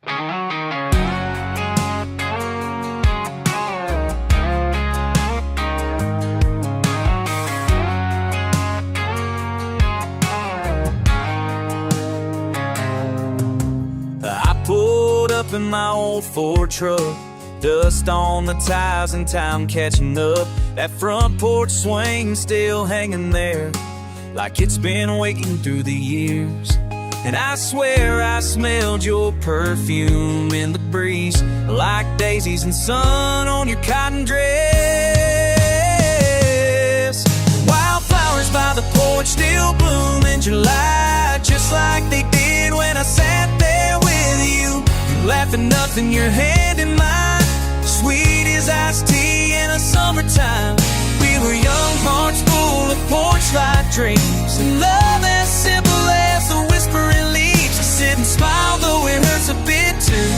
I pulled up in my old Ford truck, dust on the tires and time catching up. That front porch swing still hanging there, like it's been waiting through the years. And I swear I smelled your perfume in the breeze, like daisies and sun on your cotton dress. Wildflowers by the porch still bloom in July, just like they did when I sat there with you. You laughing, nothing, your hand in mine, sweet as iced tea in the summertime. We were young, hearts full of porch light dreams, and love as simple as the whispering leaves. I sit and smile, though it hurts a bit too.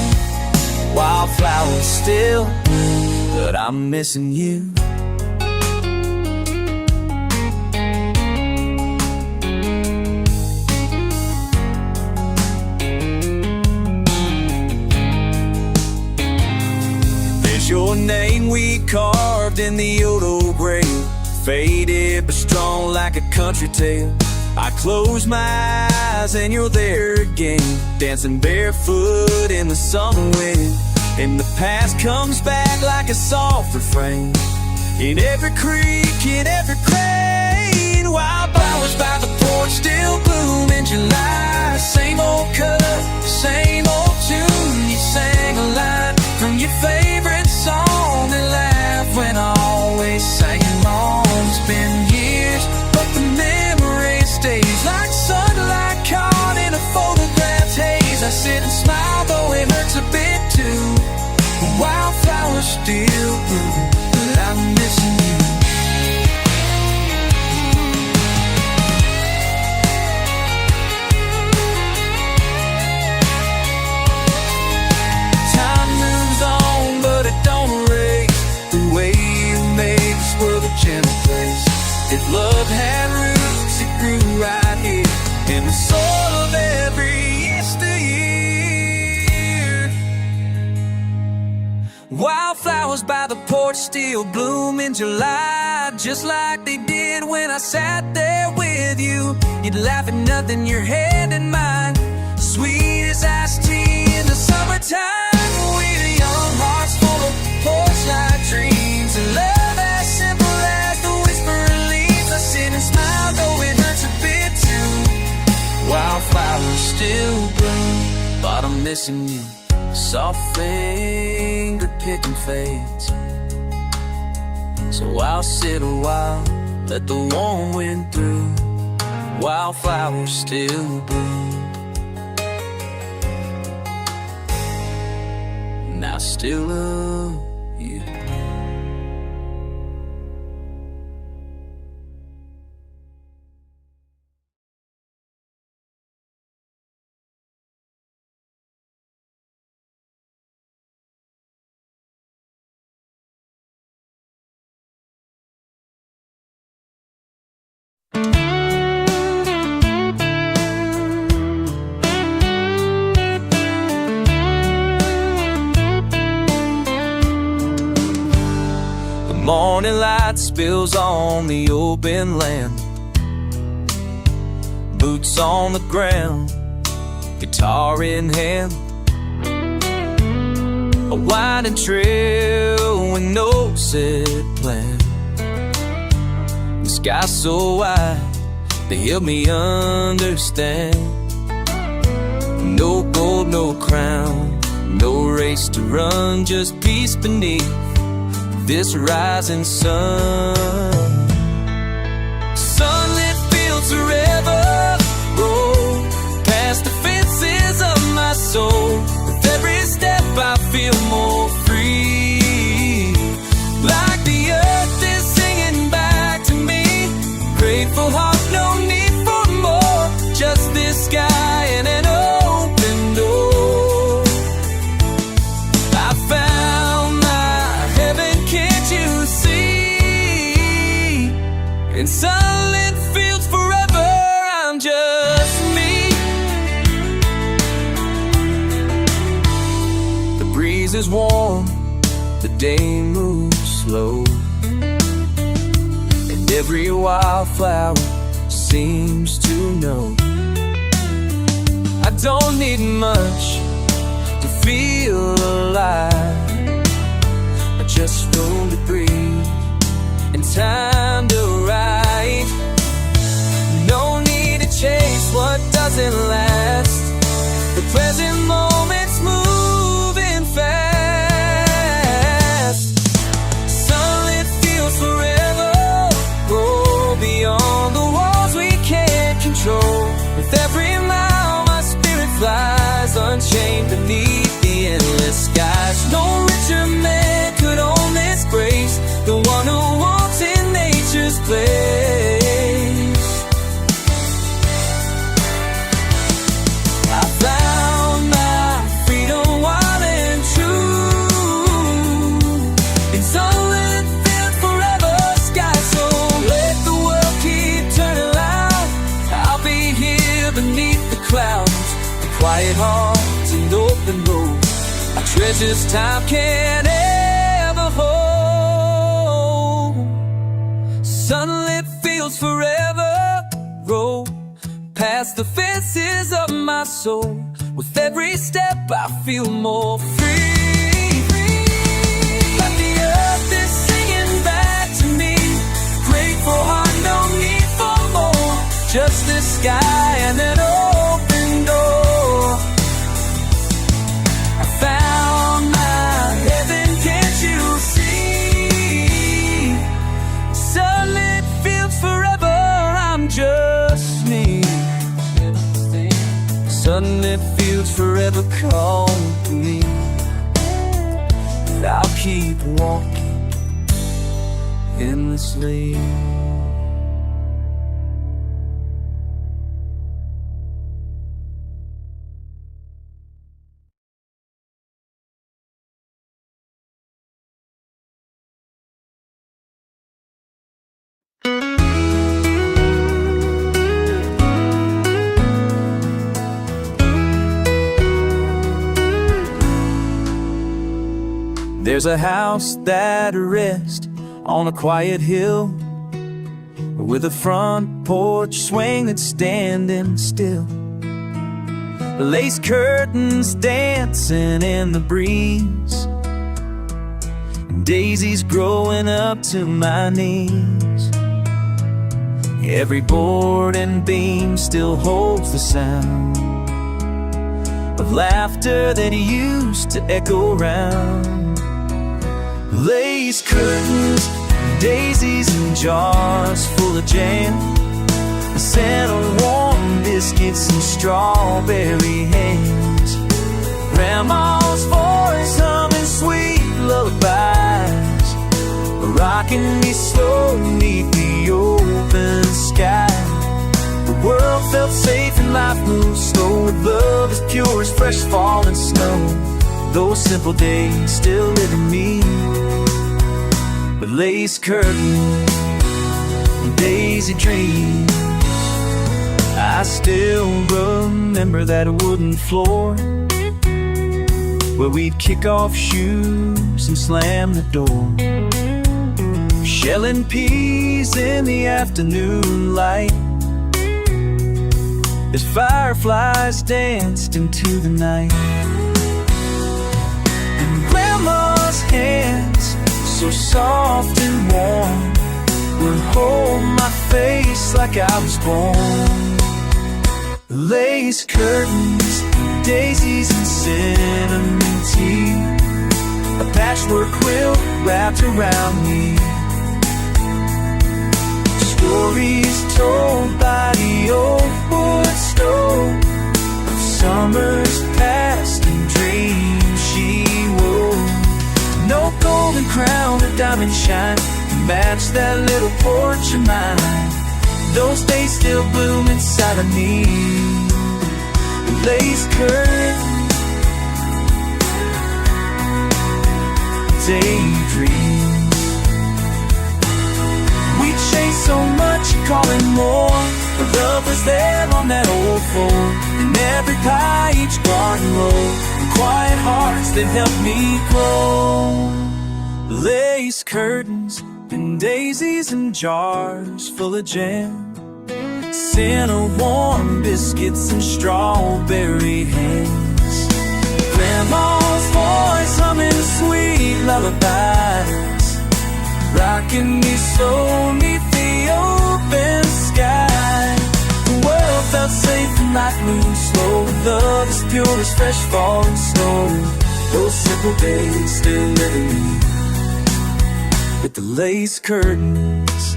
Wildflowers still bloom, but I'm missing you. Your name we carved in the old oak grave, faded but strong like a country tale. I close my eyes and you're there again, dancing barefoot in the summer wind. And the past comes back like a soft refrain, in every creek, in every crane. Wildflowers by the porch still bloom in July. Same old color, same old tune. You sang a line from your favorite song and laughed when I always sang along. It's been years, but the memory stays like sunlight caught in a photographed haze. I sit and smile, though it hurts a bit too. Wildflowers still bloom, but I'm missing you. Time moves on, but it don't erase the way you made this world a gentle place. If love had roots, it grew right here in the soul of every yesteryear. Wildflowers by the porch still bloom in July, just like they did when I sat there with you. You'd laugh at nothing, your hand in mine, sweet as iced tea in the summertime. We the young hearts full of porch light dreams, and love as simple as the whispering leaves. I sit and smile, though it hurts a bit too. Wildflowers still bloom, but I'm missing you. Soft fingered picking fades, so I'll sit a while, let the warm wind through. Wildflowers still bloom, and I still love you. Morning light spills on the open land, boots on the ground, guitar in hand. A winding trail with no set plan. The sky so wide, they help me understand. No gold, no crown, no race to run, just peace beneath this rising sun. Sunlit fields forever, roll past the fences of my soul. With every step I feel more free, like the earth is singing back to me. Grateful heart, no need for more, just this sky and an open door. I found my heaven, can't you see? In sunlit fields forever, I'm just me. breeze is warm, the day moves slow, and every wildflower seems to know I don't need much to feel alive, just room to breathe and time to write. No need to chase what doesn't last. The present moment's moving fast. Sunlit fields forever, grow beyond the walls we can't control. With every mile my spirit flies, unchained beneath the endless skies. No richer man could own this grace, the one who walks in nature's place. I found my freedom wild and true in sunlit fields forever, sky so let the world keep turning loud. I'll be here beneath the clouds, the quiet hearts and open roads, our treasures time can't ever hold. Sunlit fields forever, roll past the fences of my soul. With every step I feel more free. Like the earth is singing back to me, grateful heart, no need for more, just the sky and an open door. I found my heaven, can't you see? Sunlit fields forever, I'm just me. Sunlit fields forever call to me, and I'll keep walking endlessly. There's a house that rests on a quiet hill, with a front porch swing that's standing still. Lace curtains dancing in the breeze, and daisies growing up to my knees. Every board and beam still holds the sound of laughter that used to echo round. Lace curtains, daisies in jars full of jam, the scent of warm biscuits and strawberry hands. Grandma's voice humming sweet lullabies, rocking me slow beneath the open sky. The world felt safe and life moved slow, with love as pure as fresh falling snow. Those simple days still live in me, with lace curtains and daisy dreams. I still remember that wooden floor where we'd kick off shoes and slam the door, shelling peas in the afternoon light as fireflies danced into the night. And Grandma's hands, so soft and warm, would hold my face like I was born. Lace curtains, daisies and cinnamon tea, a patchwork quilt wrapped around me. Stories told by the old wood stove of summers past and dreams she wove. No golden crown or diamond shine to match that little porch of mine. Those days still bloom inside of me. Lace curtains, daydreams. We chased so much, calling more, but love was there on that old floor. In every pie, each garden roll, and quiet bright hearts that help me grow. Lace curtains and daisies and jars full of jam, scent of warm biscuits and strawberry hands. Grandma's voice humming sweet lullabies, rocking me so neath the open sky. The world felt safe and life moved slow. Love as pure as fresh falling snow. Those simple days still live in me, with the lace curtains,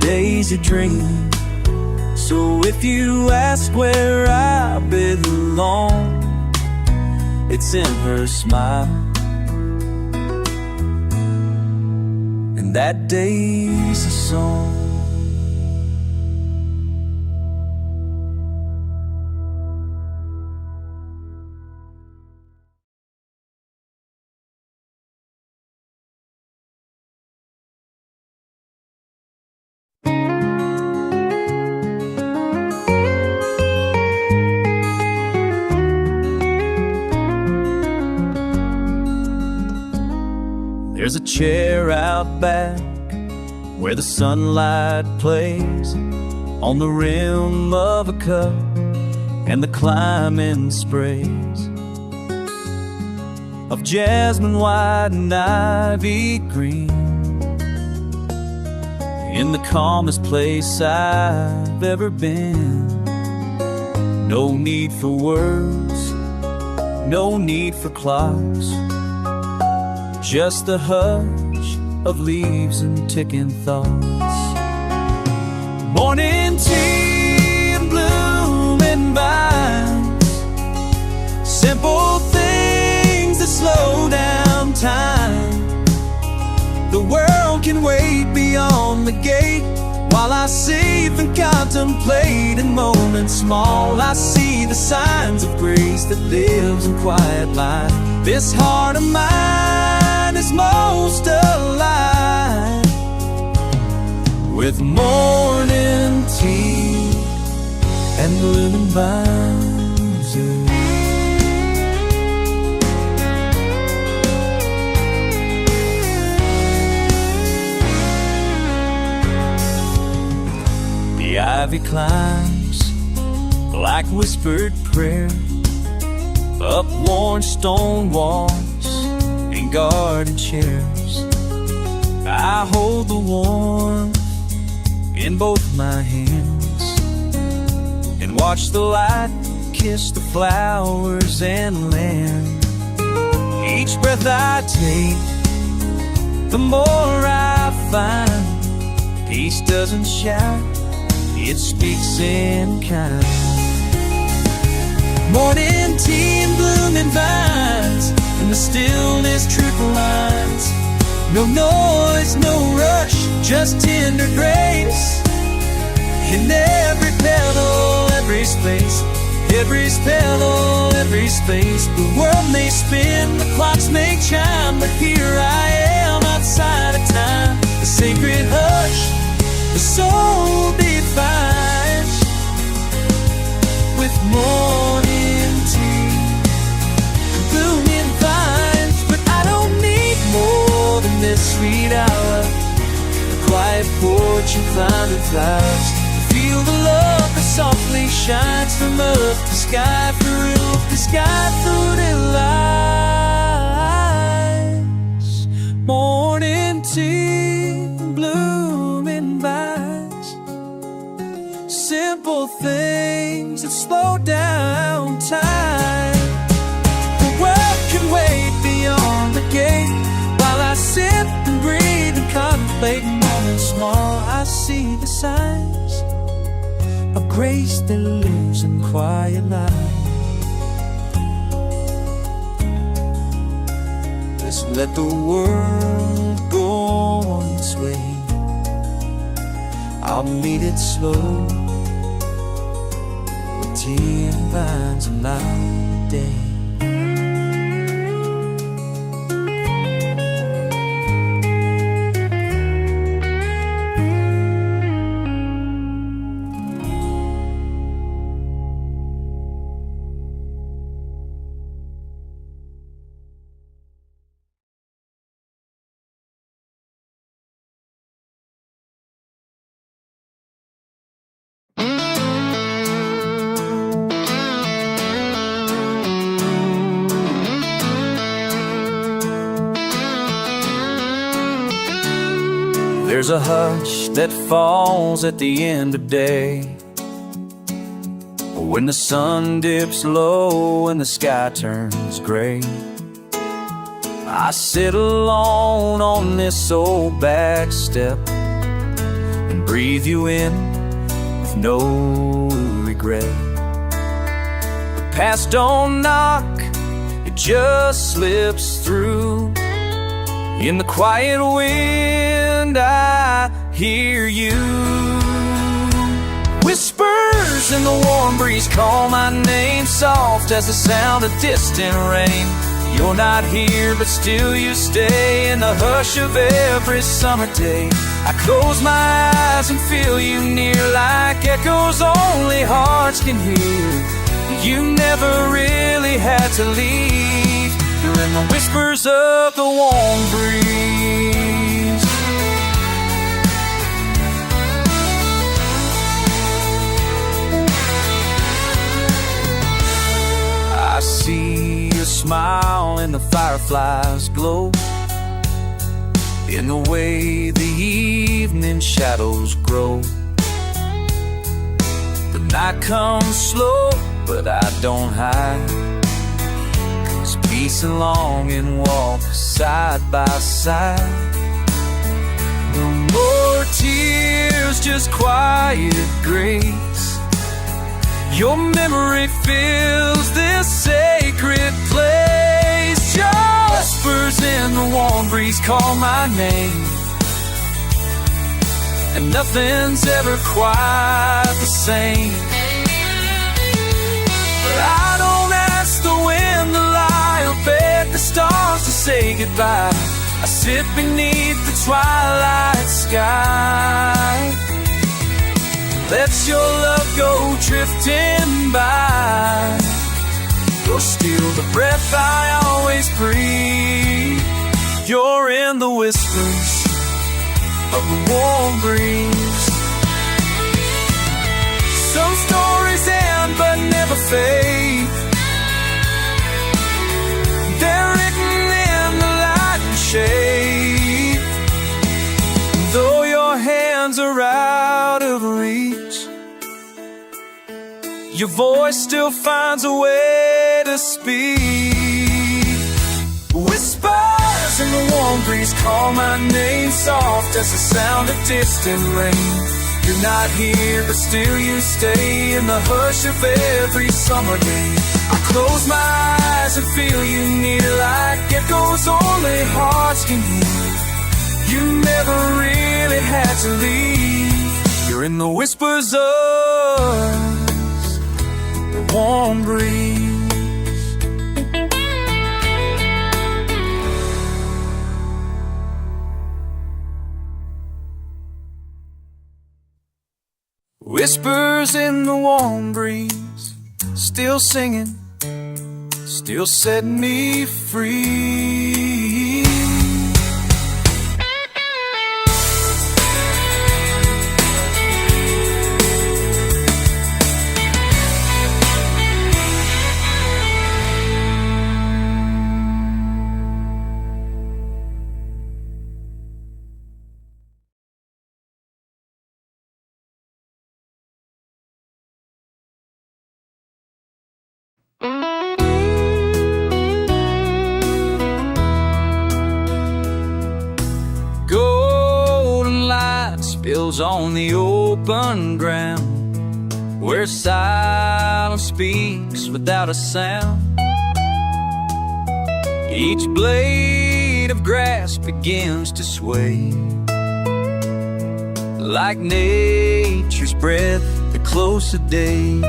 daisy dream. So if you ask where I belong, it's in her smile, and that day's a song. There's a chair out back where the sunlight plays on the rim of a cup and the climbing sprays of jasmine white and ivy green. In the calmest place I've ever been. No need for words, no need for clocks, just the hush of leaves and ticking thoughts. Morning tea and blooming vines, simple things that slow down time. The world can wait beyond the gate while I save and contemplate. In moments small I see the signs of grace that lives in quiet life. This heart of mine is most alive with morning tea and blooming vines. The ivy climbs like whispered prayer up worn stone walls and garden chairs. I hold the warmth in both my hands and watch the light kiss the flowers and land. Each breath I take, the more I find peace doesn't shout, it speaks in kind. Morning tea and blooming vines, in the stillness truthful lines. No noise, no rush, just tender grace. In every petal, every space, every petal, every space. The world may spin, the clocks may chime, but here I am outside of time. The sacred hush, the soul defines with morning tea and blooming vines. But I don't need more than this sweet hour, the quiet porch and climbing flowers. Feel the love that softly shines from earth to sky, from roof to sky through the lights. Morning tea and blooming vines, simple things that slow down time. The world can wait beyond the gate while I sit and breathe and contemplate. Moments small I see the signs of grace that lives in quiet life. Let's let the world go on its way. I'll meet it slow, with tea and vines and light day. There's a hush that falls at the end of day, when the sun dips low and the sky turns gray. I sit alone on this old back step and breathe you in with no regret. The past don't knock, it just slips through. In the quiet wind I hear you. Whispers in the warm breeze call my name, soft as the sound of distant rain. You're not here, but still you stay in the hush of every summer day. I close my eyes and feel you near, like echoes only hearts can hear. You never really had to leave. You're in the whispers of the warm breeze. I see your smile and the fireflies glow, in the way the evening shadows grow. The night comes slow, but I don't hide, 'cause peace and longing walk side by side. No more tears, just quiet grace. Your memory fills this sacred place. Your whispers in the warm breeze call my name, and nothing's ever quite the same. But I don't ask the wind to lie or beg the stars to say goodbye. I sit beneath the twilight sky. Let your love go drifting by. You're still the breath I always breathe. You're in the whispers of the warm breeze. Some stories end but never fade. They're written in the light and shade. Though your hands are out of reach, your voice still finds a way to speak. Whispers in the warm breeze call my name, soft as the sound of distant rain. You're not here, but still you stay in the hush of every summer day. I close my eyes and feel you near, like echoes only hearts can hear. You never really had to leave. You're in the whispers of the warm breeze. Whispers in the warm breeze, still singing, still setting me free. Golden light spills on the open ground, where silence speaks without a sound. Each blade of grass begins to sway, like nature's breath at close of day.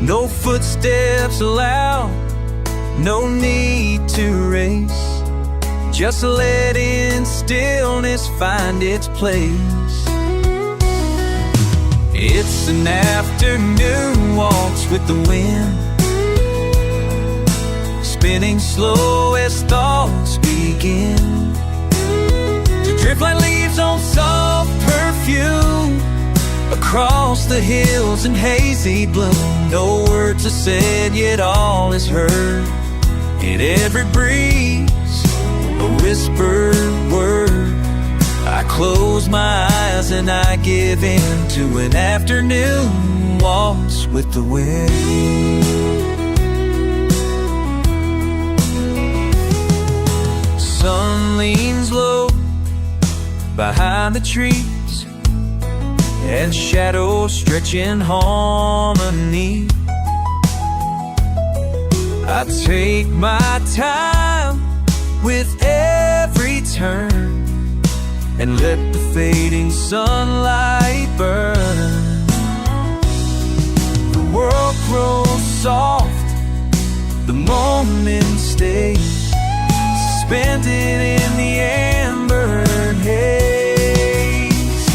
No footsteps allowed, no need to race. Just let in stillness find its place. It's an afternoon waltz with the wind, spinning slow as thoughts begin to drift like leaves on soft perfume across the hills in hazy bloom. No words are said, yet all is heard in every breeze. A whispered word close my eyes and I give in to an afternoon waltz with the wind. Sun leans low behind the trees and shadows stretch in harmony. I take my time with every turn and let the fading sunlight burn. The world grows soft, the moment stays suspended in the amber haze.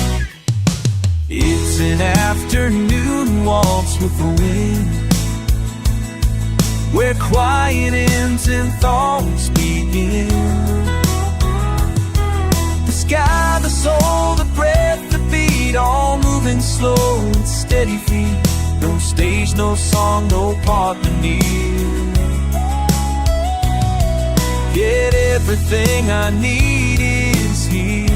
It's an afternoon waltz with the wind, where quiet ends and thoughts begin. The sky, the soul, the breath, the beat, all moving slow with steady feet. No stage, no song, no partner near. Yet everything I need is here.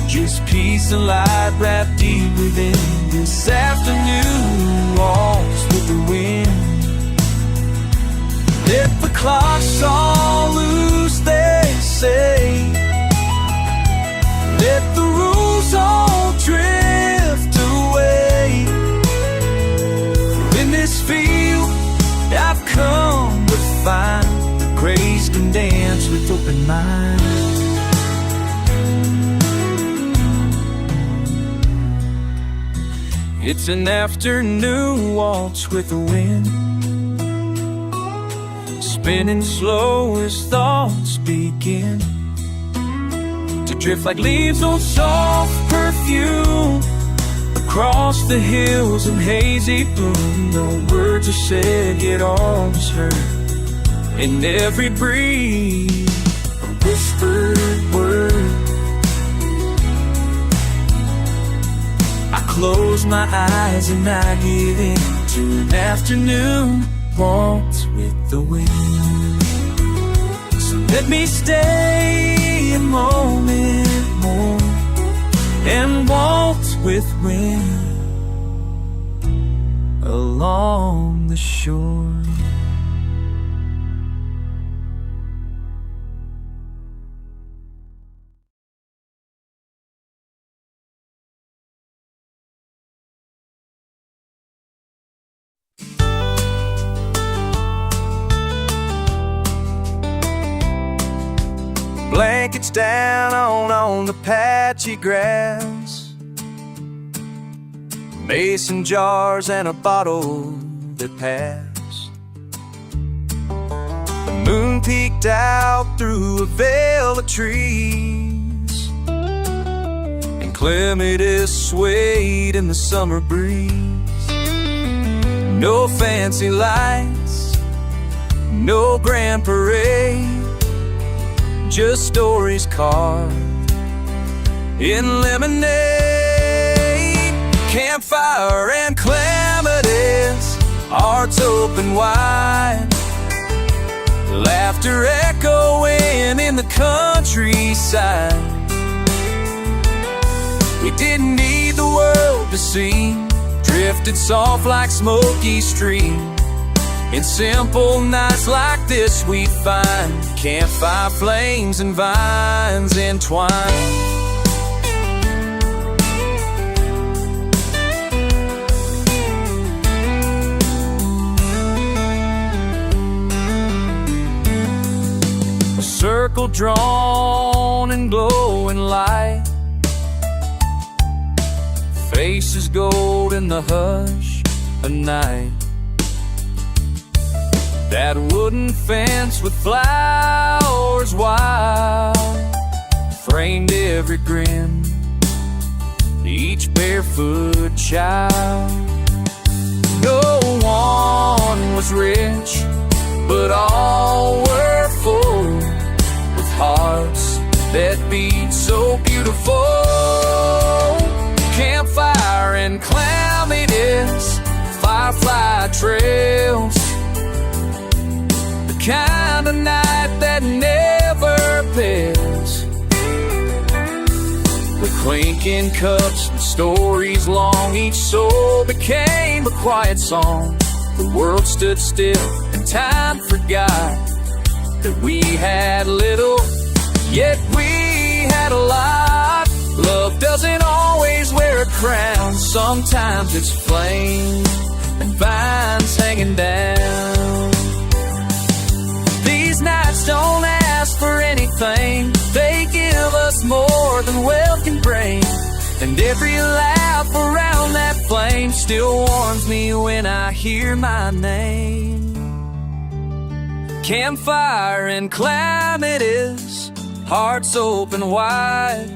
Just peace and light wrapped deep within this afternoon waltz with the wind. Let the clocks all loose, they say. Let the rules all drift away. In this field I've come to find grace can dance with open mind. It's an afternoon waltz with the wind, spinning slow as thoughts begin to drift like leaves on soft perfume across the hills in hazy bloom. No words are said, yet all is heard in every breeze, a whispered word. I close my eyes and I give in to an afternoon waltz with the wind. So let me stay a moment more and waltz with wind along the shore. Blankets down on the patchy grass, mason jars and a bottle that passed. The moon peeked out through a veil of trees, and clematis swayed in the summer breeze. No fancy lights, no grand parade, just stories carved in lemonade. Campfire and clematis, hearts open wide, laughter echoing in the countryside. We didn't need the world to see, drifted soft like smoky stream. In simple nights like this we find campfire flames and vines entwined. A circle drawn in glowing light, faces gold in the hush of night. That wooden fence with flowers wild framed every grin, each barefoot child. No one was rich, but all were full, with hearts that beat so beautiful. Campfire and clematis, firefly trails, kind of night that never fails. Clinking cups and stories long, each soul became a quiet song. The world stood still and time forgot that we had little, yet we had a lot. Love doesn't always wear a crown. Sometimes it's flame and vines hanging down. These nights don't ask for anything. They give us more than wealth can bring. And every laugh around that flame still warms me when I hear my name. Campfire and Clematis, hearts open wide.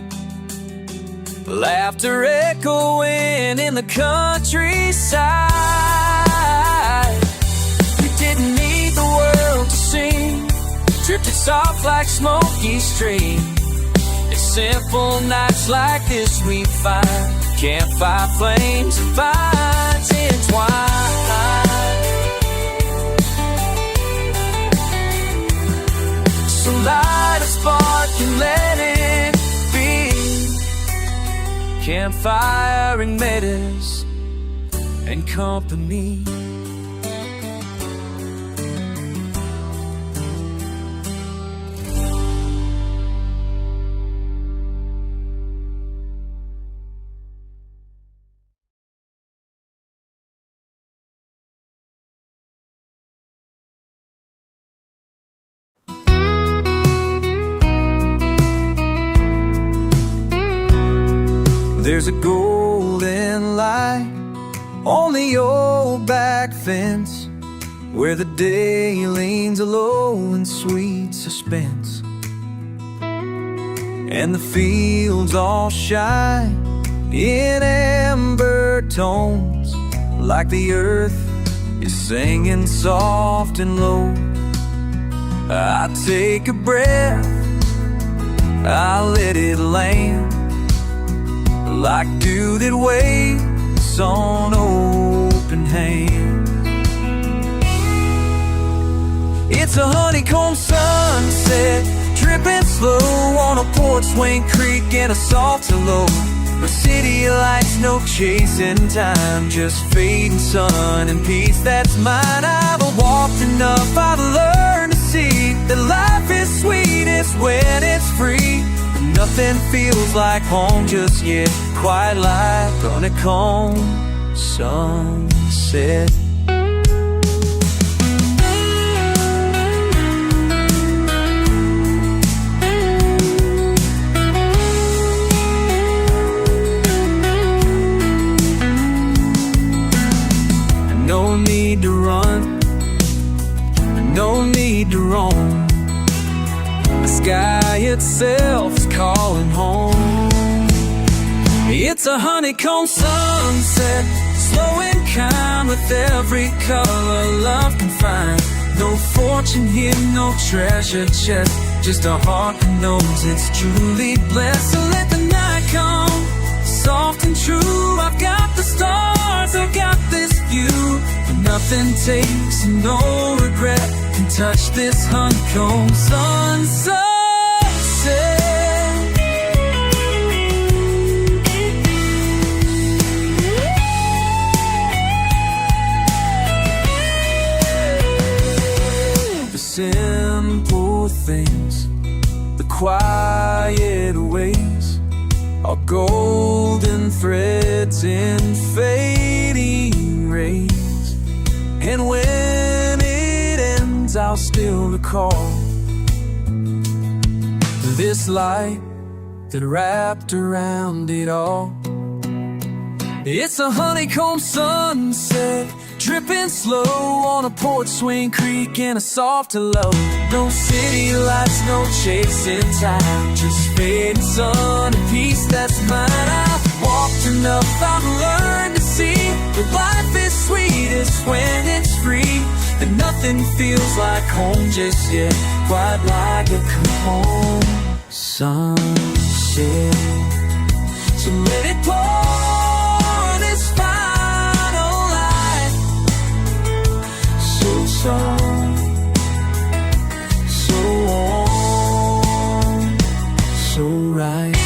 Laughter echoing in the countryside. We didn't need the world to sing, drifted soft like smoky stream. It's simple nights like this we find campfire flames and vines entwined. So light a spark and let it be. Campfire and meadows and company. There's a golden light on the old back fence, where the day leans low in sweet suspense, and the fields all shine in amber tones, like the earth is singing soft and low. I take a breath, I let it land, like dew that waits on open hand. It's a honeycomb sunset, dripping slow on a porch, swing creek in a soft hello. No city lights, no chasing time, just fading sun and peace that's mine. I've walked enough, I've learned to see that life is sweetest when it's free. Nothing feels like home just yet, quite like Honeycomb Sunset. No need to run, no need to roam. The sky itself is calling home. It's a honeycomb sunset, slow and kind, with every color love can find. No fortune here, no treasure chest, just a heart that knows it's truly blessed. So let the night come, soft and true. I've got the stars, I've got this view, but nothing takes and no regret can touch this honeycomb sunset. The simple things, the quiet ways, are golden threads in fading rays. And when it ends, I'll still recall this light that wrapped around it all. It's a honeycomb sunset, dripping slow on a porch, swing creek in a soft hello. No city lights, no chasing time, just fading sun and peace that's mine. I've walked enough, I've learned to see that life is sweetest when it's free. And nothing feels like home just yet, quite like a come home sunset. So let it pour this final light, so soft, so warm, so right.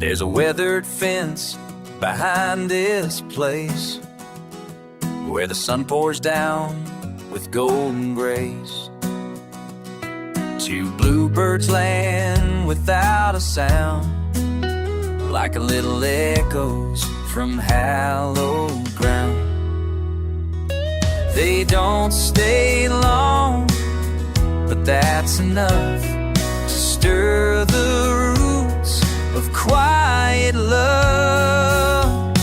There's a weathered fence behind this place where the sun pours down with golden grace. To bluebirds land without a sound, like a little echoes from hallowed ground. They don't stay long, but that's enough to stir the roots of quiet love.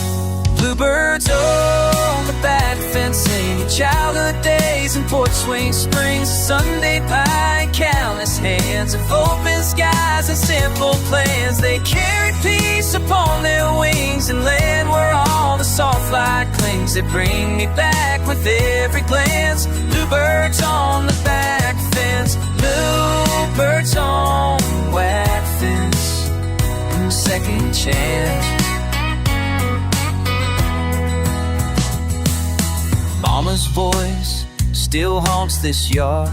Bluebirds on the back fence, singing childhood days and porch swing springs, Sunday pie, countless hands of open skies and simple plans. They carry peace upon their wings and land where all the soft light clings. They bring me back with every glance. Bluebirds on the back fence, bluebirds on the back fence, second chance. Mama's voice still haunts this yard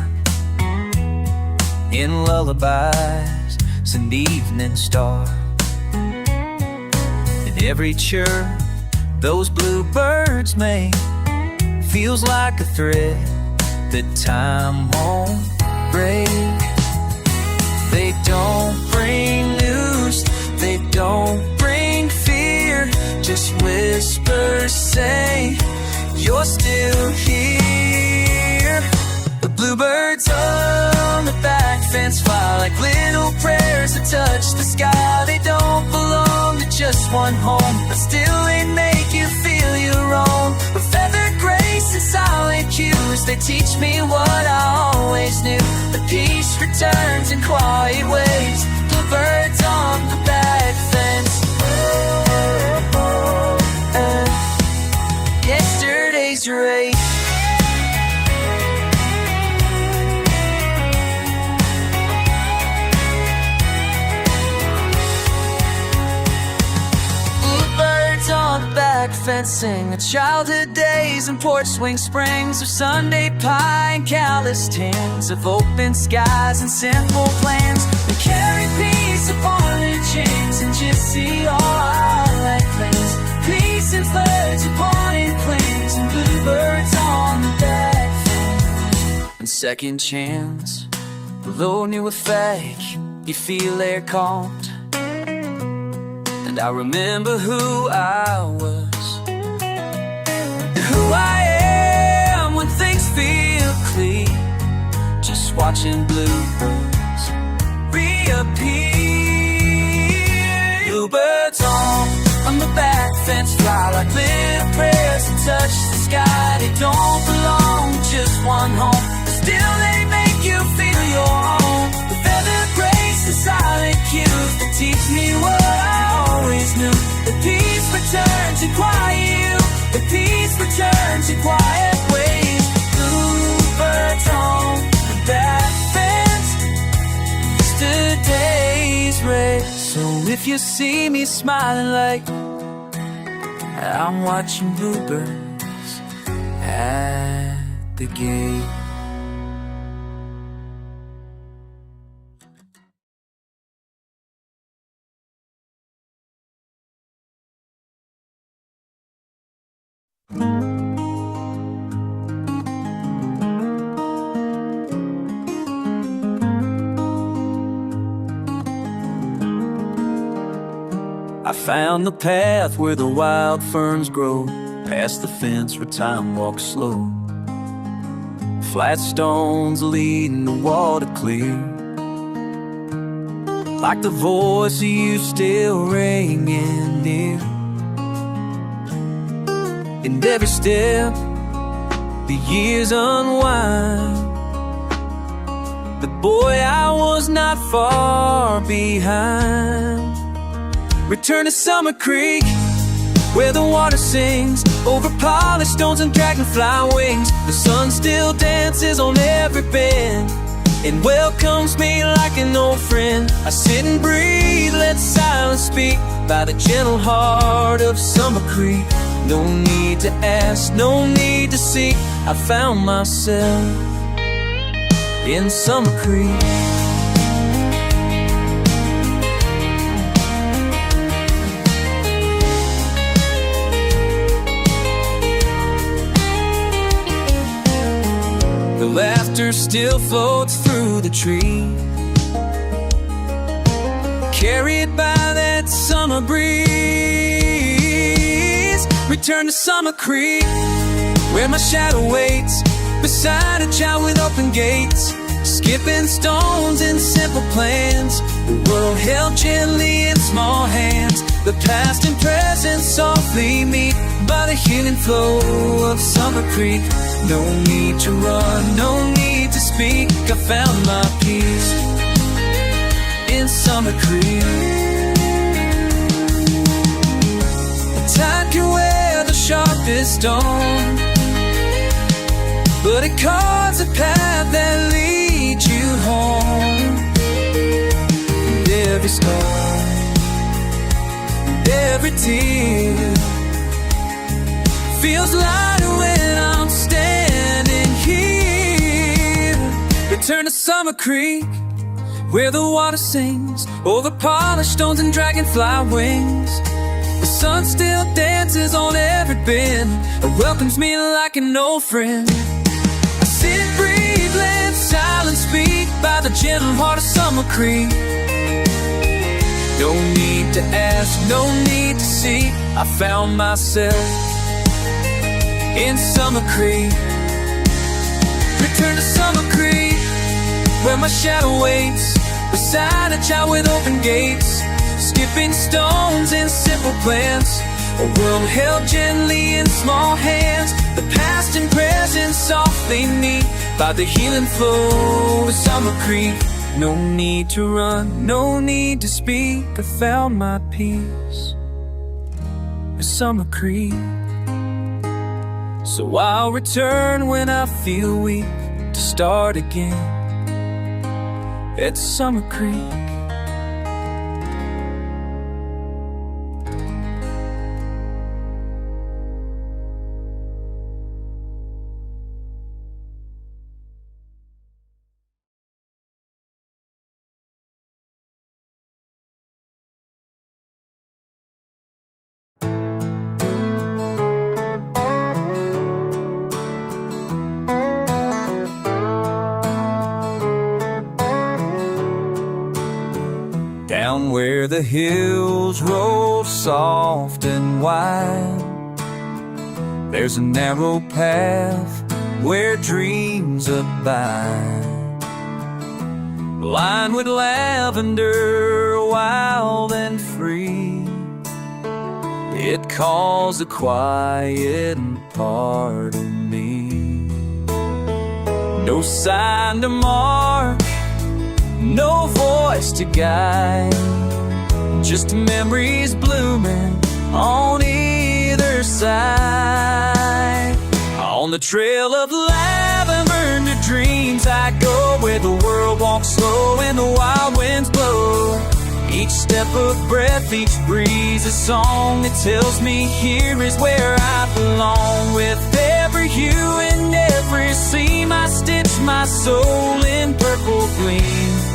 in lullabies and evening star. And every chirp those bluebirds make feels like a thread that time won't break. They don't bring news, they don't bring fear, just whispers say you're still here. The bluebirds on the back fence fly like little prayers that touch the sky. They don't belong to just one home, but still they make you feel your own. With feathered grace and silent cues, they teach me what I always knew. The peace returns in quiet ways. Bluebirds on the back fence. Yesterday's race. Bluebirds on the back fence, sing the childhood days and porch swing springs of Sunday pie and countless tins of open skies and simple plans. They carry peace upon their chains and just see all our light clings. Peace and floods upon it clings, and bluebirds on the back fence. And second chance, below new effect, you feel their caught. And I remember who I was, who I am when things feel clear. Just watching bluebirds reappear. Bluebirds on the back fence fly like little prayers that touch the sky. They don't belong to just one home, but still they make you feel your own. The feathered grace and silent cues that teach me what I always knew. The peace returns in quiet. The peace returns in quiet ways. Bluebirds on the back fence, yesterday's race. So if you see me smiling like I'm watching bluebirds at the gate. I found the path where the wild ferns grow, past the fence where time walks slow. Flat stones leading the water clear, like the voice of you still ringing near. In every step, the years unwind. But boy, I was not far behind. Return to Summer Creek, where the water sings over polished stones and dragonfly wings. The sun still dances on every bend and welcomes me like an old friend. I sit and breathe, let silence speak by the gentle heart of Summer Creek. No need to ask, no need to seek, I found myself in Summer Creek. laughter still floats through the tree, carried by that summer breeze. Return to Summer Creek, where my shadow waits beside a child with open gates, skipping stones in simple plans, the world held gently in small hands. The past and present softly meet by the healing flow of Summer Creek. No need to run, no need to speak, I found my peace in Summer Creek. The tide can wear the sharpest stone, but it carves a path that leads you home. And every scar, and every tear feels lighter when I'm standing here. Return to Summer Creek, where the water sings over polished stones and dragonfly wings. The sun still dances on every bend, it welcomes me like an old friend. I sit, breathe, let silence speak by the gentle heart of Summer Creek. No need to ask, no need to seek, I found myself in Summer Creek. Return to Summer Creek, where my shadow waits beside a child with open gates, skipping stones in simple plans, a world held gently in small hands. The past and present softly meet by the healing flow of Summer Creek. No need to run, no need to speak, I found my peace at Summer Creek. So I'll return when I feel weak to start again at Summer Creek. Down where the hills roll soft and wide, there's a narrow path where dreams abide, lined with lavender, wild and free. It calls a quiet part of me. No sign to mark, no voice to guide, just memories blooming on either side. On the trail of lavender dreams I go, where the world walks slow and the wild winds blow. Each step of breath, each breeze, a song that tells me here is where I belong. With every hue and every seam I stitch my soul in purple gleam.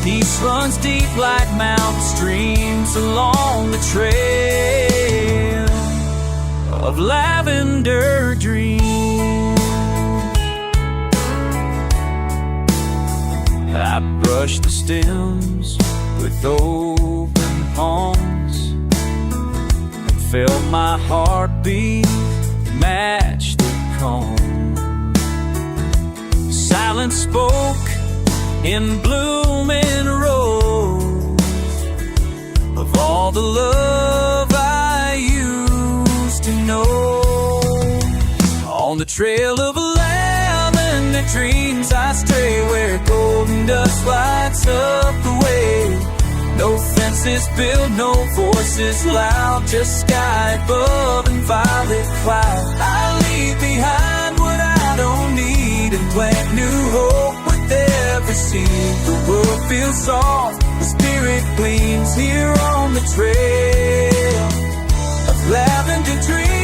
Peace runs deep like mountain streams along the trail of lavender dreams. I brush the stems with open palms and felt my heartbeat match the calm. Silence spoke in blooming rose of all the love I used to know. On the trail of lavender dreams I stray, where golden dust lights up the way. No fences built, no voices loud, just sky above and violet cloud. I leave behind what I don't need and plant new hope with every seed. The world feels soft, the spirit gleams here on the trail of lavender dreams.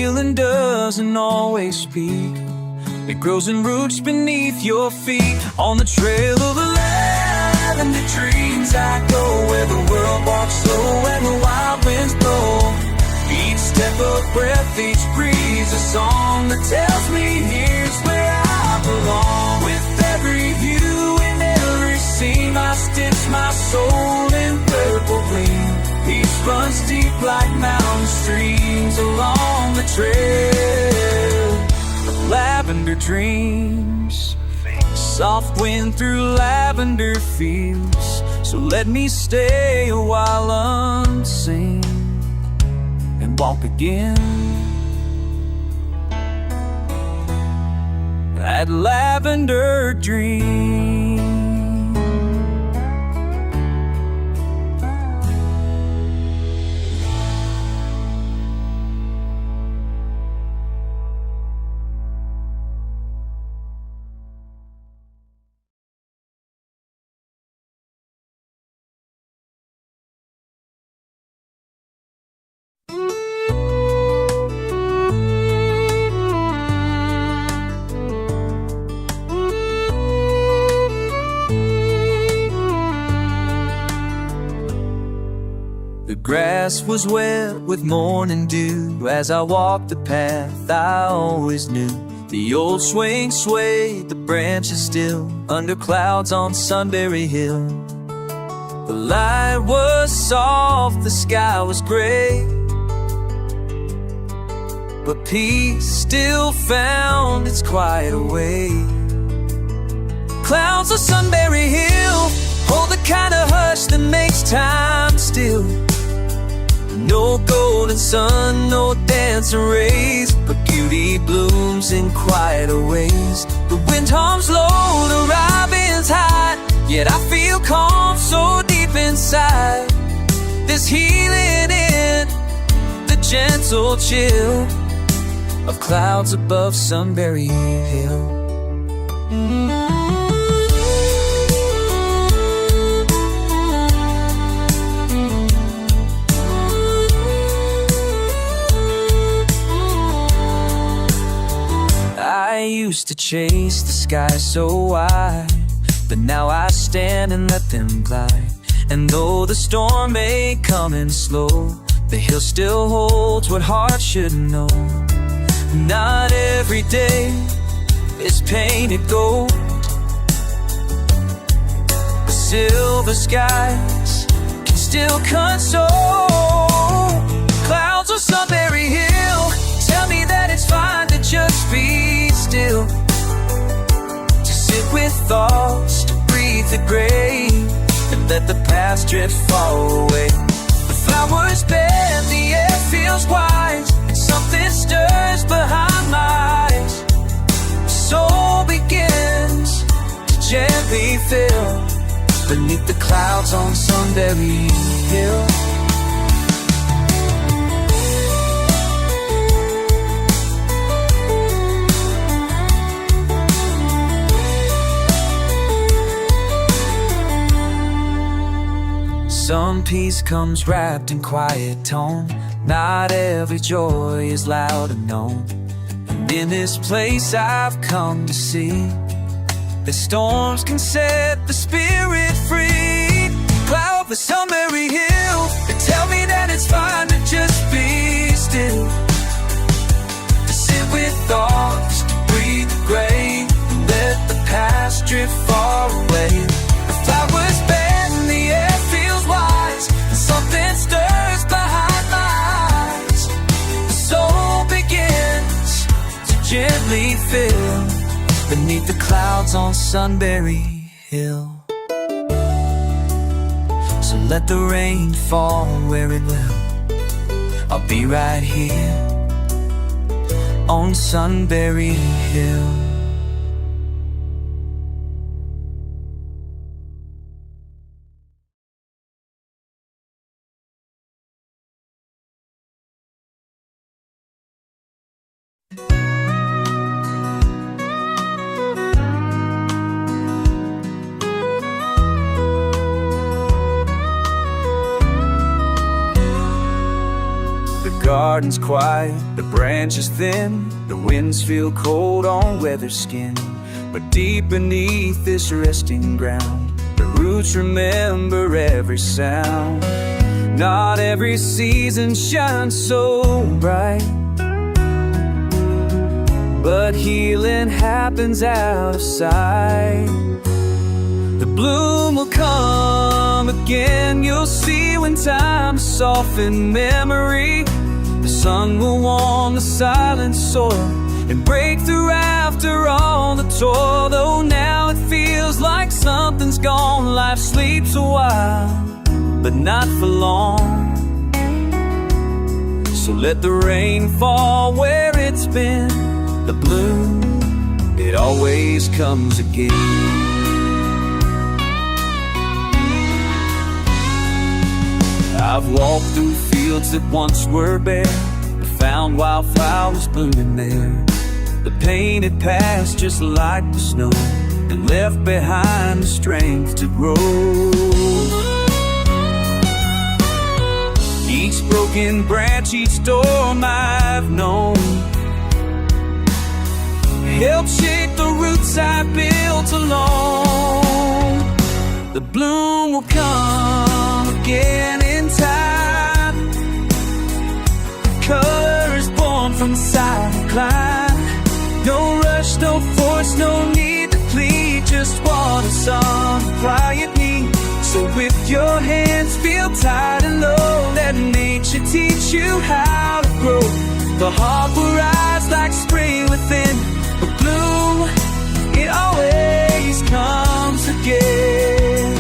feeling doesn't always speak. It grows in roots beneath your feet. On the trail of the lavender dreams I go, where the world walks slow and the wild winds blow. Each step a breath, each breeze a song that tells me here's where I belong. With every view and every seam I stitch my soul in purple gleam. Peace runs deep like mountain streams along the trail of lavender dreams. Soft wind through lavender fields, so let me stay a while unseen and walk again that lavender dream. The grass was wet with morning dew. As I walked the path I always knew. The old swing swayed, the branches still, under clouds on Sunberry Hill. The light was soft, the sky was gray, but peace still found its quiet way. Clouds of Sunberry Hill hold the kind of hush that makes time still. No golden sun, no dancing rays, but beauty blooms in quieter ways. The wind hums low, the robin's high, yet I feel calm so deep inside. There's healing in the gentle chill of clouds above Sunberry Hill. I used to chase the sky so wide, but now I stand and let them glide. And though the storm may come in slow, the hill still holds what heart should know. Not every day is painted gold. The silver skies can still console. Clouds of Sunberry Hill tell me that it's fine to just be still, to sit with thoughts, to breathe the gray, and let the past drift far away. The flowers bend, the air feels wise, and something stirs behind my eyes. The soul begins to gently fill beneath the clouds on Sunberry Hill. Some peace comes wrapped in quiet tone. Not every joy is loud and known. And in this place I've come to see that storms can set the spirit free. Cloud the Sunberry Hill, they tell me that it's fine to just be still, to sit with thoughts, to breathe the gray, and let the past drift far away. The flowers bend, the air feels wise, and something stirs behind my eyes. The soul begins to gently fill beneath the clouds on Sunberry Hill. So let the rain fall where it will, I'll be right here on Sunberry Hill. garden's quiet, the branches thin, the winds feel cold on weather skin. But deep beneath this resting ground, the roots remember every sound. Not every season shines so bright, but healing happens out of sight. The bloom will come again, you'll see when time softens memory. The sun will warm the silent soil and break through after all the toil. Though now it feels like something's gone, life sleeps a while, but not for long. So let the rain fall where it's been. The bloom, it always comes again. I've walked through fields that once were bare, found wildflowers blooming there. The painted past just like the snow, and left behind the strength to grow. Each broken branch, each storm I've known, helped shape the roots I built alone. The bloom will come again in time. The color is born from silent climb. No rush, no force, no need to plead, just water, sun, quiet me. So with your hands feel tight and low, let nature teach you how to grow. The heart will rise like spring within. The bloom, it always comes again.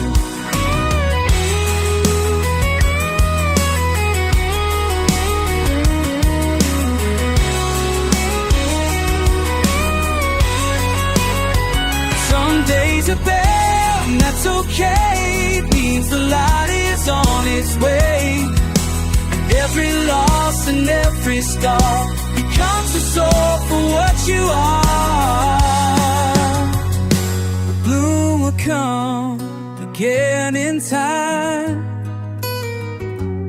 Some days are bare, and that's okay. It means the light is on its way. Every loss and every scar becomes a soul for what you are. The bloom will come again in time,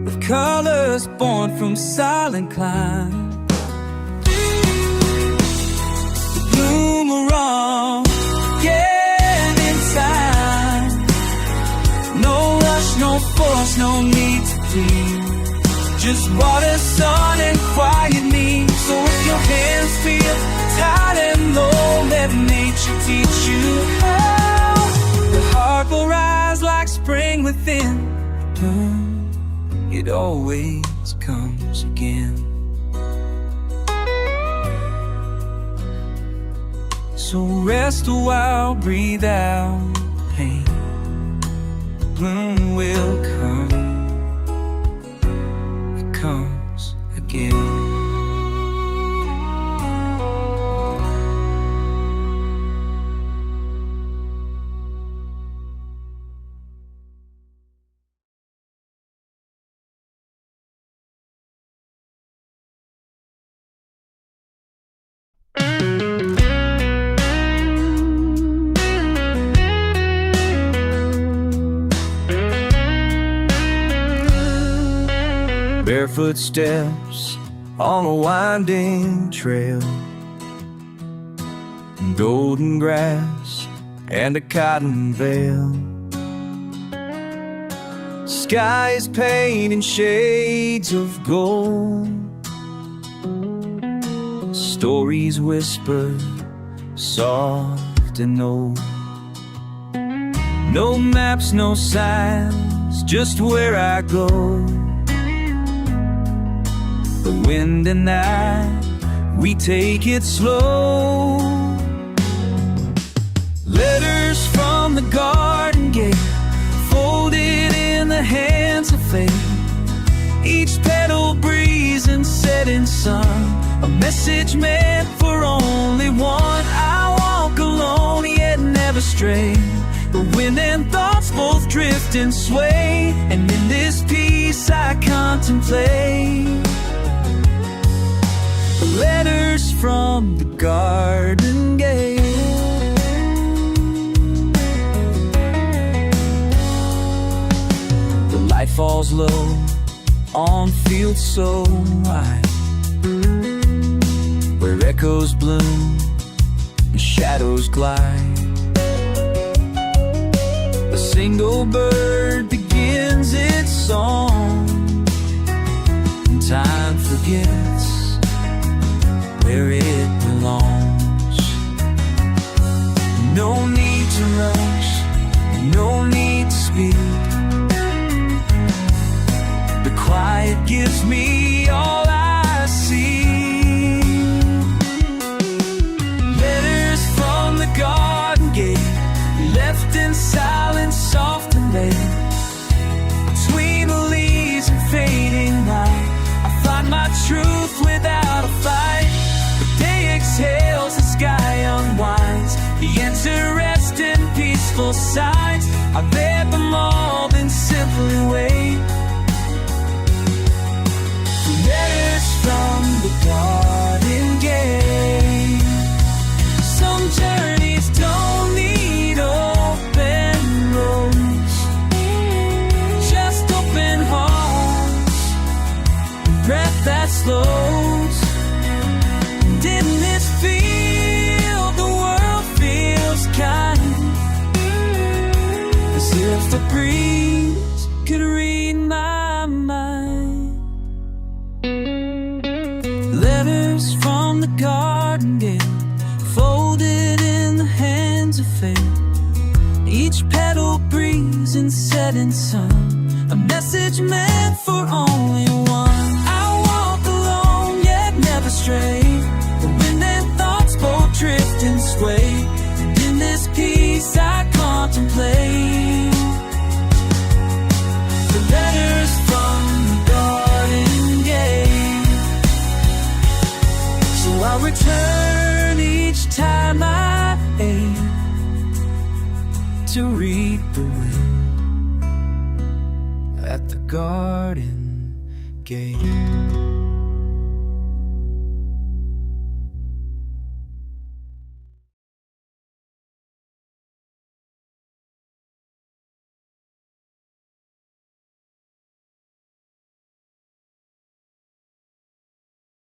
with colors born from silent climb. The bloom will run again in time. No rush, no force, no need to plead, just water, sun, and quiet me. So if your hands feel tight and low, let nature teach you how. The heart will rise like spring within. It always comes again. So rest a while, breathe out pain. The bloom will come. Comes again. Barefoot steps on a winding trail, golden grass and a cotton veil. Sky is painted shades of gold, stories whisper soft and old. No maps, no signs, just where I go. The wind and I, we take it slow. Letters from the garden gate, folded in the hands of fate. Each petal breeze and setting sun, a message meant for only one. I walk alone yet never stray. The wind and thoughts both drift and sway, and in this peace I contemplate. Letters from the garden gate. The light falls low on fields so wide. where echoes bloom and shadows glide. A single bird begins its song, and time forgets where it belongs. No need to rush, no need to speed. The quiet gives me all I see. Letters from the garden gate, left in silence, soft and late. Between the leaves and fading light, I find my truth without a fight. The day exhales, the sky unwinds, the interesting, peaceful signs. I read them all, then simply wait. Letters from the garden gate. Some journeys don't need open roads, just open hearts, breath that slows. And in this field, the world feels kind, as if the breeze could read my mind. Letters from the garden gate, folded in the hands of fate. Each petal breathes in setting sun, a message meant for only one. I walk alone yet never stray, the wind and thoughts both drift and sway. And in this peace I contemplate the letters from the garden gate. So I'll return each time I aim to read the wind at the garden gate.